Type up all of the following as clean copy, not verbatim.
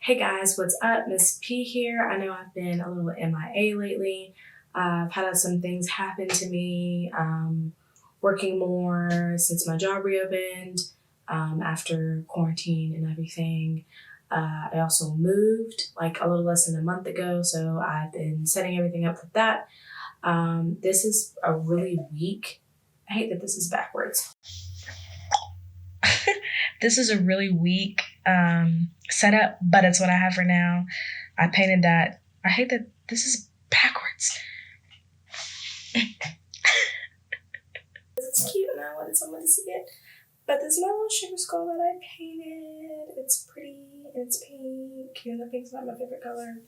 Hey guys, what's up? Miss P here. I know I've been a little MIA lately. I've had some things happen to me, working more since my job reopened after quarantine and everything. I also moved like a little less than a month ago, so I've been setting everything up for that. This is a really weak, I hate that this is backwards. This is a really weak setup, but it's what I have for now. I painted that. I hate that this is backwards. It's cute and I wanted someone to see it. But this is my little sugar skull that I painted. It's pretty and it's pink. And the pink's not my favorite color.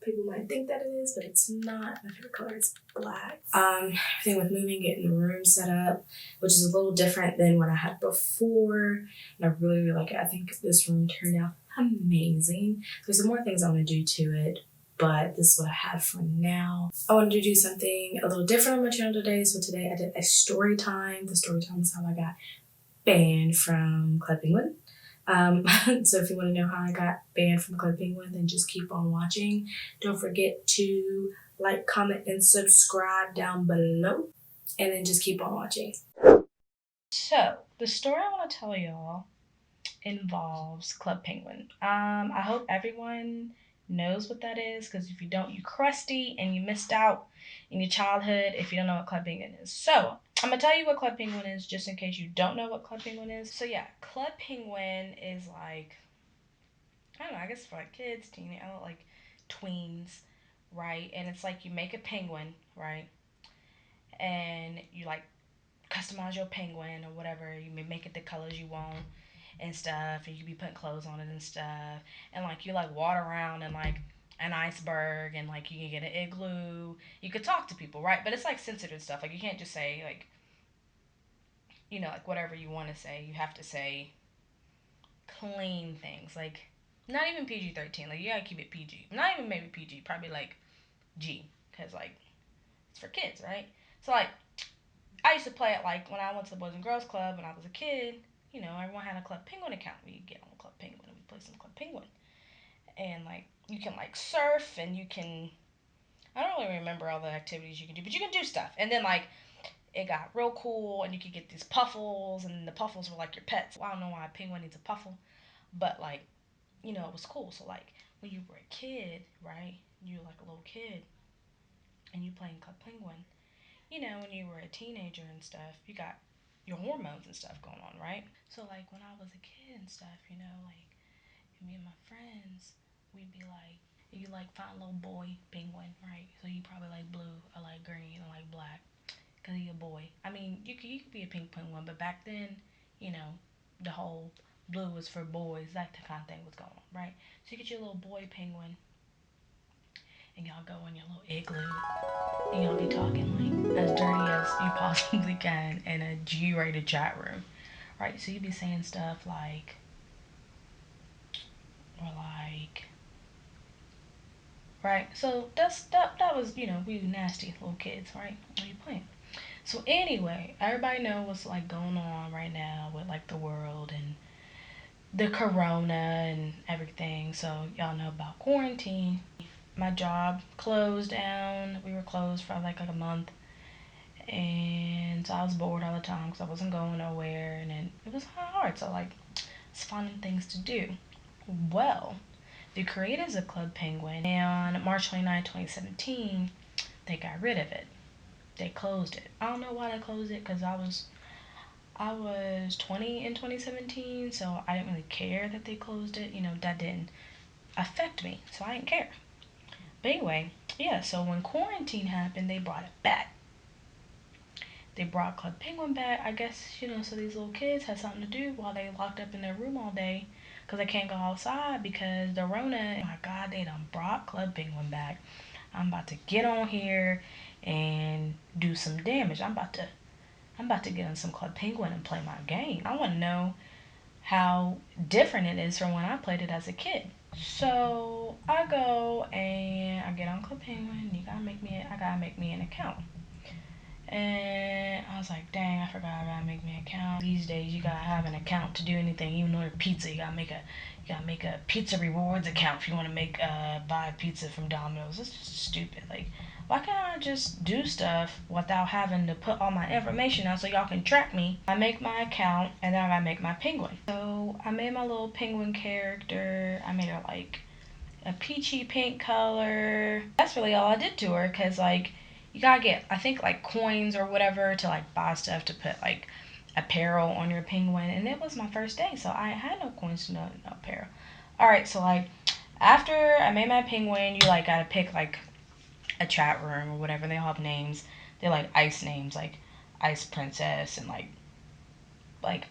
People might think that it is, but it's not. My favorite color is black. Everything with moving, getting the room set up, which is a little different than what I had before. And I really, really like it. I think this room turned out amazing. There's some more things I want to do to it, but this is what I have for now. I wanted to do something a little different on my channel today. So today I did a story time. The story time is how I got banned from Club Penguin. So if you want to know how I got banned from Club Penguin, then just keep on watching. Don't forget to like, comment, and subscribe down below. And then just keep on watching. So the story I want to tell y'all involves Club Penguin. I hope everyone knows what that is, because if you don't, you crusty and you missed out in your childhood if you don't know what Club Penguin is. So I'm gonna tell you what Club Penguin is just in case you don't know what Club Penguin is. So yeah, Club Penguin is like, I don't know, I guess for like kids, teen, I don't like tweens, right? And it's like you make a penguin, right? And you like customize your penguin or whatever. You may make it the colors you want and stuff, and you could be putting clothes on it and stuff. And like you like water around and like an iceberg, and like you can get an igloo. You could talk to people, right? But it's like sensitive stuff. Like you can't just say like, you know, like whatever you want to say. You have to say clean things. Like not even PG-13. Like you gotta keep it PG. Not even maybe PG. Probably like G, because like it's for kids, right? So like I used to play it like when I went to the Boys and Girls Club when I was a kid. You know, everyone had a Club Penguin account. We get on Club Penguin and we play some Club Penguin. And like you can like surf and you can, I don't really remember all the activities you can do, but you can do stuff. And then like it got real cool and you could get these puffles, and the puffles were like your pets. Well, I don't know why a penguin needs a puffle, but like, you know, it was cool. So like when you were a kid, right? You were like a little kid and you playing Club Penguin. You know, when you were a teenager and stuff, you got your hormones and stuff going on, right? So like when I was a kid and stuff, you know, like me and my friends, we'd be like, you like find a little boy penguin, right? So you probably like blue or like green or like black, cause you're a boy. I mean, you could be a pink penguin, but back then, you know, the whole blue was for boys. That kind of thing was going on, right? So you get your little boy penguin, and y'all go in your little igloo, and y'all be talking like as dirty as you possibly can in a G-rated chat room, right? So you be saying stuff like, or like, right? So that was, you know, we nasty little kids, right? What are you playing? So anyway, everybody know what's like going on right now with like the world and the corona and everything. So y'all know about quarantine. My job closed down. We were closed for like a month. And so I was bored all the time because I wasn't going nowhere, and then it was hard. So like, it's finding things to do. Well, the creators of Club Penguin, on March 29, 2017, they got rid of it. They closed it. I don't know why they closed it, because I was 20 in 2017, so I didn't really care that they closed it. You know, that didn't affect me, so I didn't care. But anyway, yeah, so when quarantine happened, they brought it back. They brought Club Penguin back, I guess, you know, so these little kids had something to do while they locked up in their room all day, because they can't go outside because the Rona. Oh my God, they done brought Club Penguin back. I'm about to get on here and do some damage. I'm about to get on some Club Penguin and play my game. I want to know how different it is from when I played it as a kid. So I go and I get on Club Penguin. I gotta make me an account. And I was like, dang, I forgot I gotta make me an account. These days you gotta have an account to do anything. Even order pizza, you gotta make a pizza rewards account if you wanna make buy pizza from Domino's. It's just stupid. Like, why can't I just do stuff without having to put all my information out so y'all can track me? I make my account and then I gotta make my penguin. So I made my little penguin character. I made her like a peachy pink color. That's really all I did to her, because like you gotta get, I think, like coins or whatever to like buy stuff to put like apparel on your penguin. And it was my first day, so I had no coins, no apparel. All right, so like after I made my penguin, you like gotta pick like a chat room or whatever. They all have names. They're like ice names, like Ice Princess and like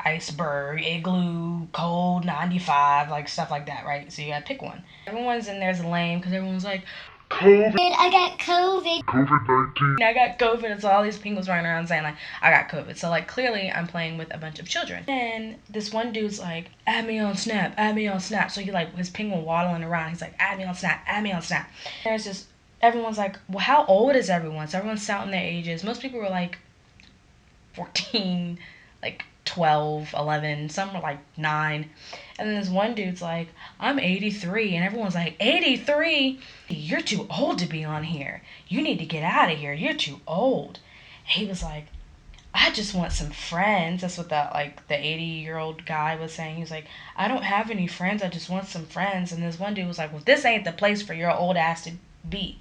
iceberg, igloo, cold, 95, like stuff like that, right? So you gotta pick one. Everyone's in there's lame because everyone's like, COVID, I got COVID. COVID-19. I got COVID, so all these penguins running around saying like, I got COVID. So like clearly I'm playing with a bunch of children. And this one dude's like, add me on Snap, add me on Snap. So he like, his penguin waddling around. He's like, add me on Snap, add me on Snap. There's this, everyone's like, well, how old is everyone? So everyone's shouting their ages. Most people were like 14, like 12, 11, some were like 9. And then this one dude's like, I'm 83. And everyone's like, 83? You're too old to be on here. You need to get out of here. You're too old. He was like, I just want some friends. That's what that, like, the 80-year-old guy was saying. He was like, I don't have any friends. I just want some friends. And this one dude was like, well, this ain't the place for your old ass to be.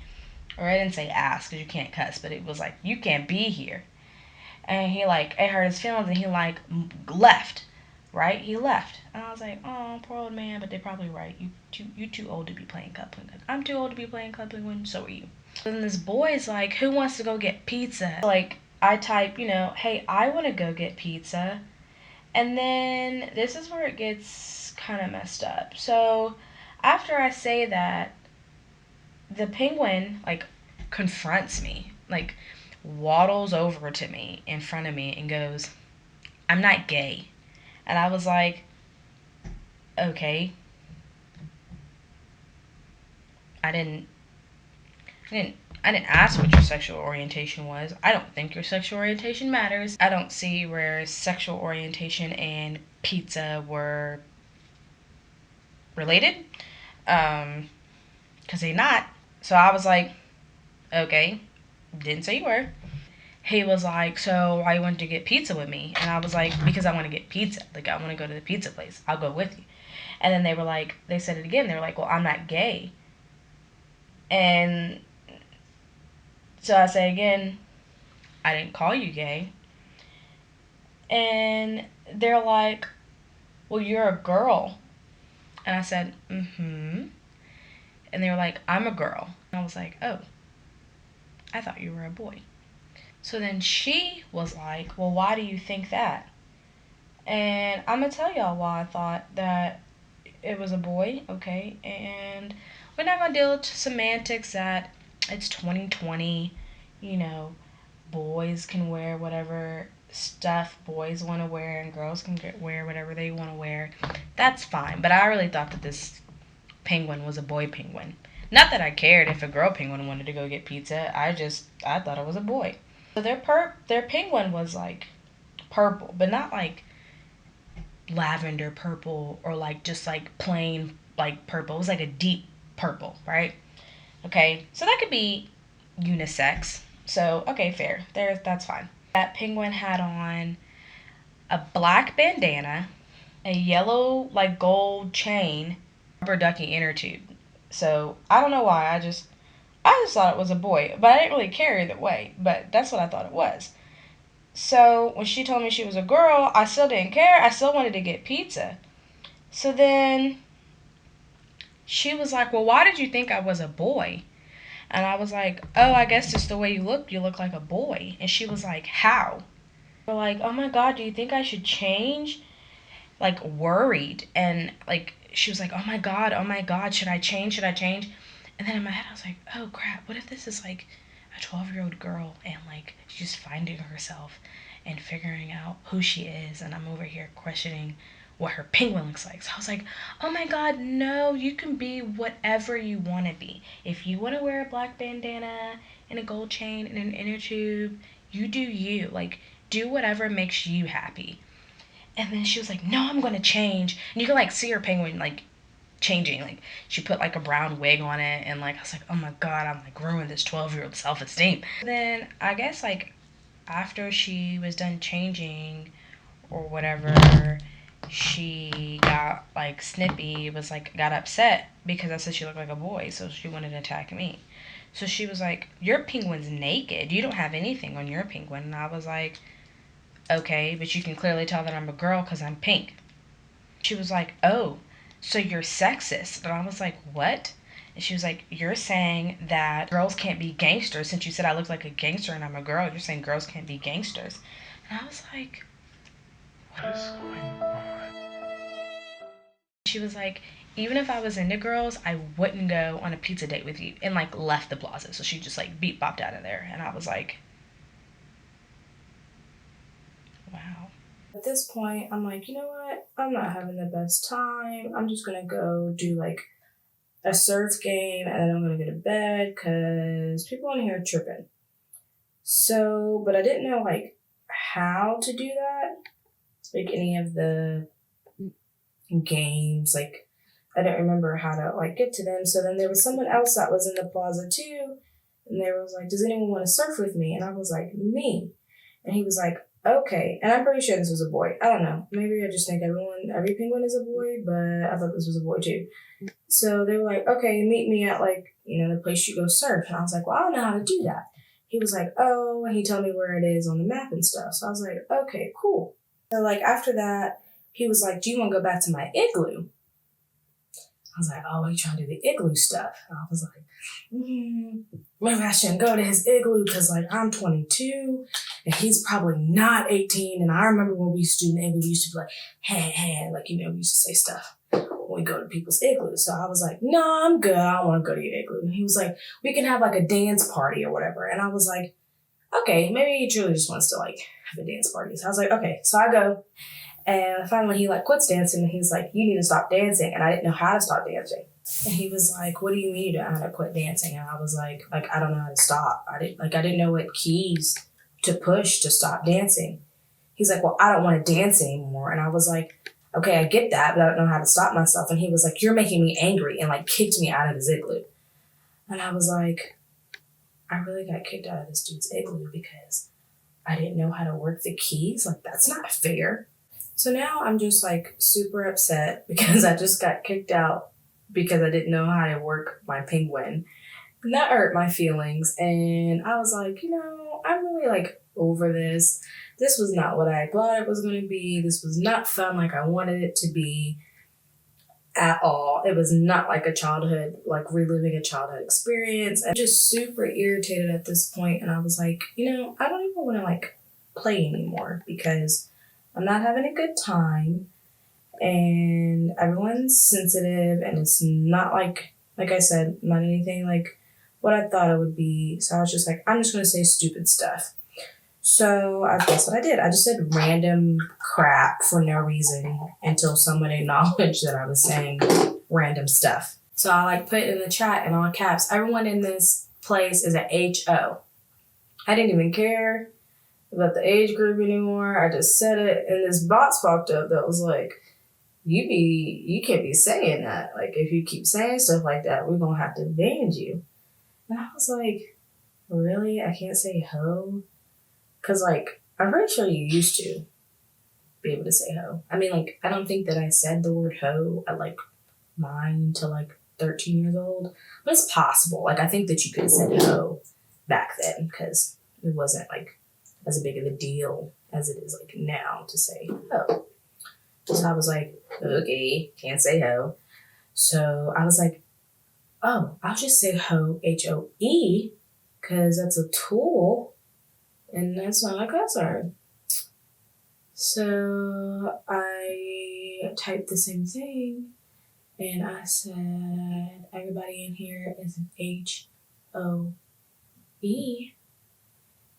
Or I didn't say ass because you can't cuss, but it was like, you can't be here. And he like, it hurt his feelings, and he like left, right? He left, and I was like, oh, poor old man. But they're probably right. You too old to be playing Club Penguin. I'm too old to be playing Club Penguin. So are you. And this boy's like, who wants to go get pizza? Like I type, hey, I want to go get pizza, and then this is where it gets kind of messed up. So after I say that, the penguin like confronts me, like waddles over to me in front of me and goes, I'm not gay. And I was like, okay. I didn't I didn't ask what your sexual orientation was. I don't think your sexual orientation matters. I don't see where sexual orientation and pizza were related. Cause they're not. So I was like, okay. Didn't say you were. He was like, so why you want to get pizza with me? And I was like, because I want to get pizza. Like, I want to go to the pizza place. I'll go with you. And then they were like, they said it again. They were like, well, I'm not gay. And so I say again, I didn't call you gay. And they're like, well, you're a girl. And I said, mm-hmm. And they were like, I'm a girl. And I was like, oh, I thought you were a boy. So then she was like, well, why do you think that? And I'm going to tell y'all why I thought that it was a boy, okay? And we're not going to deal with semantics that it's 2020, boys can wear whatever stuff boys want to wear and girls can wear whatever they want to wear. That's fine. But I really thought that this penguin was a boy penguin. Not that I cared if a girl penguin wanted to go get pizza. I thought it was a boy. So their penguin was like purple, but not like lavender purple or like just like plain like purple. It was like a deep purple, right? Okay, so that could be unisex. So okay, fair. That's fine. That penguin had on a black bandana, a yellow like gold chain, rubber ducky inner tube. So I don't know why. I just thought it was a boy, but I didn't really care either way. But that's what I thought it was. So when she told me she was a girl, I still didn't care. I still wanted to get pizza. So then she was like, well, why did you think I was a boy? And I was like, oh, I guess just the way you look like a boy. And she was like, how? We're like, oh my God, do you think I should change? Like worried. And like, she was like, oh my God, should I change? And then in my head, I was like, oh crap, what if this is like a 12-year-old girl and like she's finding herself and figuring out who she is, and I'm over here questioning what her penguin looks like. So I was like, oh my God, no, you can be whatever you want to be. If you want to wear a black bandana and a gold chain and an inner tube, You do you. Like, do whatever makes you happy. And then she was like, no, I'm going to change. And you can, like, see her penguin, like, changing. Like, she put, like, a brown wig on it. And, like, I was like, oh, my God, I'm, like, ruined this 12-year-old self-esteem. Then, I guess, like, after she was done changing or whatever, she got, like, snippy, was, like, got upset because I said she looked like a boy. So she wanted to attack me. So she was like, your penguin's naked. You don't have anything on your penguin. And I was like, okay, but you can clearly tell that I'm a girl because I'm pink. She was like, oh, so you're sexist. And I was like, what? And she was like, you're saying that girls can't be gangsters. Since you said I look like a gangster and I'm a girl, you're saying girls can't be gangsters. And I was like, what is going on? She was like, even if I was into girls, I wouldn't go on a pizza date with you. And, like, left the plaza. So she just, like, beat bopped out of there. And I was like, wow. At this point, I'm like, you know what? I'm not having the best time. I'm just gonna go do like a surf game and then I'm gonna go to bed because people in here are tripping. So, but I didn't know like how to do that. Like any of the games, like I didn't remember how to like get to them. So then there was someone else that was in the plaza too. And they was like, does anyone want to surf with me? And I was like, me. And he was like, okay. And I'm pretty sure this was a boy. I don't know. Maybe I just think every penguin is a boy, but I thought this was a boy too. So they were like, okay, meet me at like, the place you go surf. And I was like, well, I don't know how to do that. He was like, oh, and he told me where it is on the map and stuff. So I was like, okay, cool. So like after that, he was like, do you want to go back to my igloo? I was like, oh, he trying to do the igloo stuff. And I was like, maybe I shouldn't go to his igloo because, like, I'm 22 and he's probably not 18. And I remember when we used to do an igloo, we used to be like, hey, like, we used to say stuff when we go to people's igloos. So I was like, no, I'm good. I don't want to go to your igloo. And he was like, we can have, like, a dance party or whatever. And I was like, okay, maybe he truly just wants to, like, have a dance party. So I was like, okay. So I go. And finally he like quits dancing and he's like, you need to stop dancing. And I didn't know how to stop dancing. And he was like, what do you mean you don't know how to quit dancing? And I was like, I don't know how to stop. I didn't know what keys to push to stop dancing. He's like, well, I don't want to dance anymore. And I was like, okay, I get that, but I don't know how to stop myself. And he was like, you're making me angry, and like kicked me out of his igloo. And I was like, I really got kicked out of this dude's igloo because I didn't know how to work the keys. Like, that's not fair. So now I'm just like super upset because I just got kicked out because I didn't know how to work my penguin. And that hurt my feelings. And I was like, I'm really like over this. This was not what I thought it was going to be. This was not fun like I wanted it to be at all. It was not like a childhood, like reliving a childhood experience. I'm just super irritated at this point. And I was like, I don't even want to like play anymore because I'm not having a good time and everyone's sensitive and it's not like I said, not anything like what I thought it would be. So I was just like, I'm just going to say stupid stuff. So that's what I did. I just said random crap for no reason until someone acknowledged that I was saying random stuff. So I like put in the chat in all caps, everyone in this place is an HO. I didn't even care about the age group anymore. I just said it, and this box popped up that was like, you can't be saying that. Like, if you keep saying stuff like that, we're gonna have to ban you. And I was like, really? I can't say ho? Because, like, I'm pretty sure you used to be able to say ho. I mean, like, I don't think that I said the word ho at, like, 9 to, like, 13 years old. But it's possible. Like, I think that you could have said ho back then because it wasn't, like, as big of a deal as it is, like, now to say ho. So I was like, okay, can't say ho. So I was like, oh, I'll just say ho, H-O-E, because that's a tool, and that's not a cuss word. So I typed the same thing, and I said, everybody in here is an H-O-E,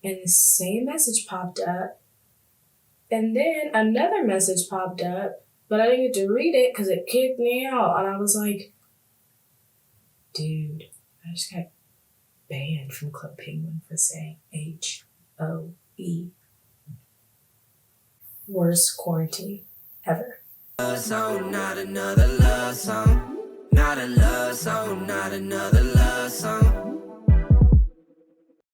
and the same message popped up, and then another message popped up, but I didn't get to read it because it kicked me out, and I was like, dude, I just got banned from Club Penguin for saying H-O-E. O-E. Worst quarantine ever. Love song, not another love song. Not a love song, not another love song.